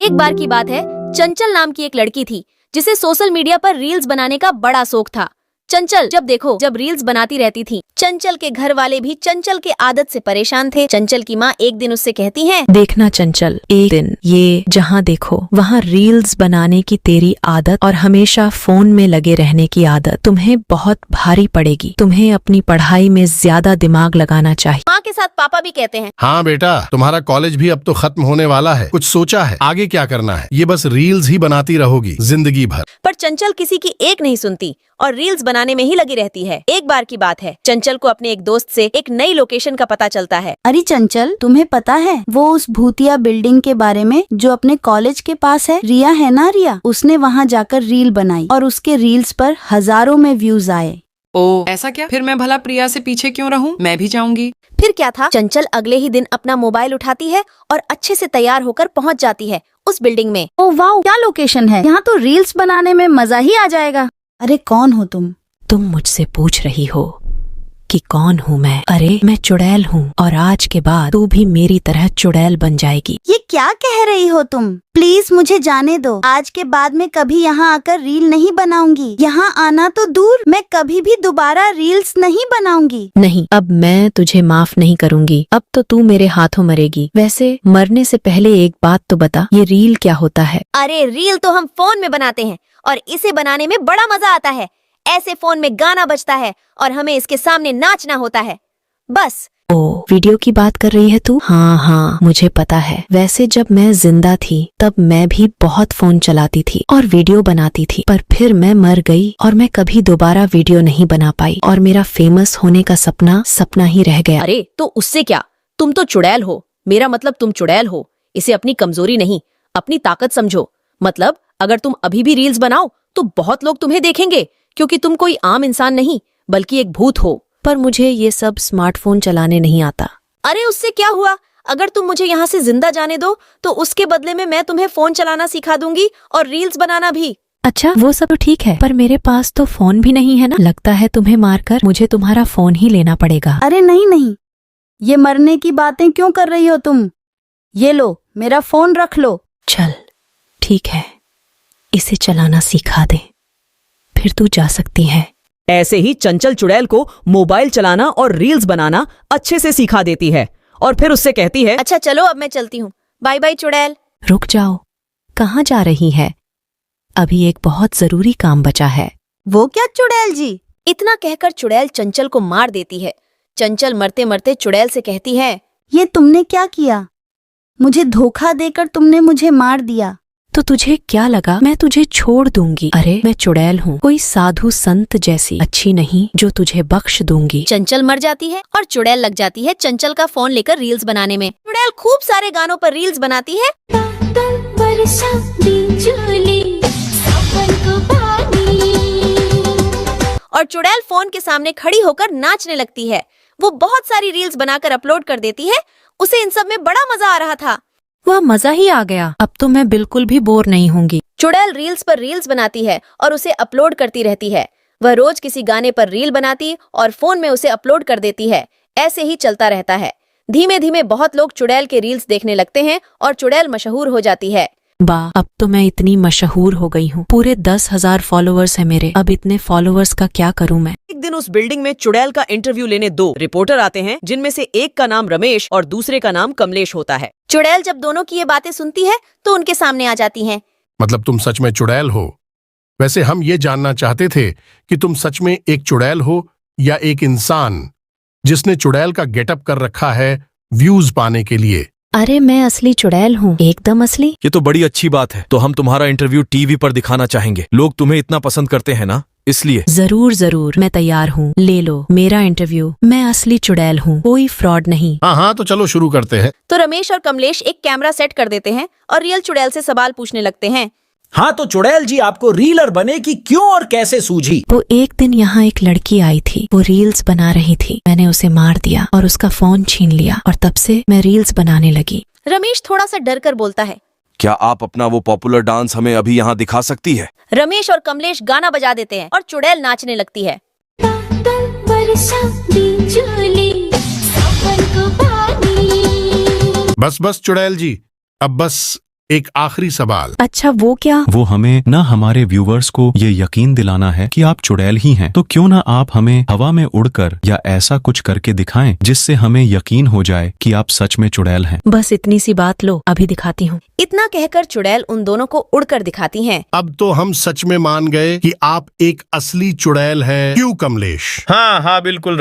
एक बार की बात है, चंचल नाम की एक लड़की थी जिसे सोशल मीडिया पर रील्स बनाने का बड़ा शौक था। चंचल जब रील्स बनाती रहती थी, चंचल के घर वाले भी चंचल के आदत से परेशान थे। चंचल की माँ एक दिन उससे कहती हैं, देखना चंचल, एक दिन ये जहाँ देखो वहाँ रील्स बनाने की तेरी आदत और हमेशा फोन में लगे रहने की आदत तुम्हें बहुत भारी पड़ेगी। तुम्हें अपनी पढ़ाई में ज्यादा दिमाग लगाना चाहिए। माँ के साथ पापा भी कहते हैं, हाँ बेटा, तुम्हारा कॉलेज भी अब तो खत्म होने वाला है। कुछ सोचा है आगे क्या करना है? ये बस रील्स ही बनाती रहोगी जिंदगी भर। पर चंचल किसी की एक नहीं सुनती और रील्स बनाने में ही लगी रहती है। एक बार की बात है, चंचल को अपने एक दोस्त से एक नई लोकेशन का पता चलता है। अरे चंचल, तुम्हें पता है वो उस भूतिया बिल्डिंग के बारे में जो अपने कॉलेज के पास है? रिया है ना, रिया, उसने वहाँ जाकर रील बनाई और उसके रील्स पर हजारों में व्यूज आए। ओ ऐसा क्या? फिर मैं भला प्रिया से पीछे क्यों रहूं? मैं भी जाऊंगी। फिर क्या था, चंचल अगले ही दिन अपना मोबाइल उठाती है और अच्छे से तैयार होकर पहुंच जाती है उस बिल्डिंग में। ओ वाह, क्या लोकेशन है! यहाँ तो रील्स बनाने में मजा ही आ जाएगा। अरे कौन हो तुम? तुम मुझसे पूछ रही हो कि कौन हूँ मैं? अरे मैं चुड़ैल हूँ और आज के बाद तू भी मेरी तरह चुड़ैल बन जाएगी। ये क्या कह रही हो तुम? प्लीज मुझे जाने दो। आज के बाद मैं कभी यहाँ आकर रील नहीं बनाऊंगी। यहाँ आना तो दूर, मैं कभी भी दोबारा रील्स नहीं बनाऊंगी। नहीं, अब मैं तुझे माफ नहीं करूंगी। अब तो तू मेरे हाथों मरेगी। वैसे मरने से पहले एक बात तो बता, ये रील क्या होता है? अरे रील तो हम फोन में बनाते हैं और इसे बनाने में बड़ा मजा आता है। ऐसे फोन में गाना बजता है और हमें इसके सामने नाचना होता है, बस। ओ, वीडियो की बात कर रही है तू? हाँ, मुझे पता है। वैसे जब मैं जिंदा थी तब मैं भी बहुत फोन चलाती थी और वीडियो बनाती थी, पर फिर मैं मर गई और मैं कभी दोबारा वीडियो नहीं बना पाई और मेरा फेमस होने का सपना ही रह गया। अरे तो उससे क्या, तुम तो चुड़ैल हो। मेरा मतलब तुम चुड़ैल हो, इसे अपनी कमजोरी नहीं अपनी ताकत समझो। मतलब अगर तुम अभी भी रील्स बनाओ तो बहुत लोग तुम्हें देखेंगे, क्योंकि तुम कोई आम इंसान नहीं बल्कि एक भूत हो। पर मुझे ये सब स्मार्टफोन चलाने नहीं आता। अरे उससे क्या हुआ, अगर तुम मुझे यहाँ से जिंदा जाने दो तो उसके बदले में मैं तुम्हें फोन चलाना सिखा दूंगी और रील्स बनाना भी। अच्छा, वो सब तो ठीक है, पर मेरे पास तो फोन भी नहीं है ना। लगता है तुम्हें मारकर मुझे तुम्हारा फोन ही लेना पड़ेगा। अरे नहीं, ये मरने की बातें क्यों कर रही हो तुम? ये लो, मेरा फोन रख लो। चल ठीक है, इसे चलाना सिखा दे, फिर तू जा सकती है। ऐसे ही चंचल चुड़ैल को मोबाइल चलाना और रील्स बनाना अच्छे से सिखा देती है और फिर उससे कहती है, अच्छा चलो अब मैं चलती हूँ, बाय बाय चुड़ैल। रुक जाओ, कहाँ जा रही है? अभी एक बहुत जरूरी काम बचा है। वो क्या चुड़ैल जी? इतना कहकर चुड़ैल चंचल को मार देती है। चंचल मरते मरते चुड़ैल से कहती है, ये तुमने क्या किया? मुझे धोखा देकर तुमने मुझे मार दिया। तो तुझे क्या लगा मैं तुझे छोड़ दूंगी? अरे मैं चुड़ैल हूँ, कोई साधु संत जैसी अच्छी नहीं जो तुझे बख्श दूंगी। चंचल मर जाती है और चुड़ैल लग जाती है चंचल का फोन लेकर रील्स बनाने में। चुड़ैल खूब सारे गानों पर रील्स बनाती है। और चुड़ैल फोन के सामने खड़ी होकर नाचने लगती है। वो बहुत सारी रील्स बनाकर अपलोड कर देती है। उसे इन सब में बड़ा मजा आ रहा था। वह मजा ही आ गया। अब तो मैं बिल्कुल भी बोर नहीं होंगी। चुड़ैल रील्स पर रील्स बनाती है और उसे अपलोड करती रहती है। वह रोज किसी गाने पर रील बनाती और फोन में उसे अपलोड कर देती है। ऐसे ही चलता रहता है। धीमे धीमे बहुत लोग चुड़ैल के रील्स देखने लगते हैं और चुड़ैल मशहूर हो जाती है। वाह, अब तो मैं इतनी मशहूर हो गई हूँ। पूरे 10,000 फॉलोअर्स है मेरे। अब इतने फॉलोअर्स का क्या करूँ मैं? एक दिन उस बिल्डिंग में चुड़ैल का इंटरव्यू लेने 2 रिपोर्टर आते हैं, जिनमें से एक का नाम रमेश और दूसरे का नाम कमलेश होता है। चुड़ैल जब दोनों की ये बातें सुनती है तो उनके सामने आ जाती हैं। मतलब तुम सच में चुड़ैल हो? वैसे हम ये जानना चाहते थे कि तुम सच में एक चुड़ैल हो या एक इंसान जिसने चुड़ैल का गेटअप कर रखा है व्यूज पाने के लिए। अरे मैं असली चुड़ैल हूँ, एकदम असली। ये तो बड़ी अच्छी बात है। तो हम तुम्हारा इंटरव्यू टीवी पर दिखाना चाहेंगे। लोग तुम्हें इतना पसंद करते हैं ना, इसलिए। जरूर, मैं तैयार हूँ। ले लो मेरा इंटरव्यू। मैं असली चुड़ैल हूँ, कोई फ्रॉड नहीं। हाँ, तो चलो शुरू करते हैं। तो रमेश और कमलेश एक कैमरा सेट कर देते हैं और रियल चुड़ैल से सवाल पूछने लगते हैं। हाँ तो चुड़ैल जी, आपको रीलर बने की क्यों और कैसे सूझी? वो एक दिन यहाँ एक लड़की आई थी, वो रील्स बना रही थी। मैंने उसे मार दिया और उसका फोन छीन लिया और तब से मैं रील्स बनाने लगी। रमेश थोड़ा सा डर कर बोलता है, क्या आप अपना वो पॉपुलर डांस हमें अभी यहाँ दिखा सकती है? रमेश और कमलेश गाना बजा देते हैं और चुड़ैल नाचने लगती है। बस चुड़ैल जी, अब बस एक आखिरी सवाल। अच्छा वो क्या? वो हमें ना हमारे व्यूवर्स को ये यकीन दिलाना है कि आप चुड़ैल ही हैं। तो क्यों ना आप हमें हवा में उड़कर या ऐसा कुछ करके दिखाएं जिससे हमें यकीन हो जाए कि आप सच में चुड़ैल हैं। बस इतनी सी बात लो, अभी दिखाती हूँ। इतना कहकर चुड़ैल उन दोनों को उड़कर दिखाती हैं। अब तो हम सच में मान गए कि आप एक असली चुड़ैल हैं, क्यों कमलेश? हाँ हाँ बिल्कुल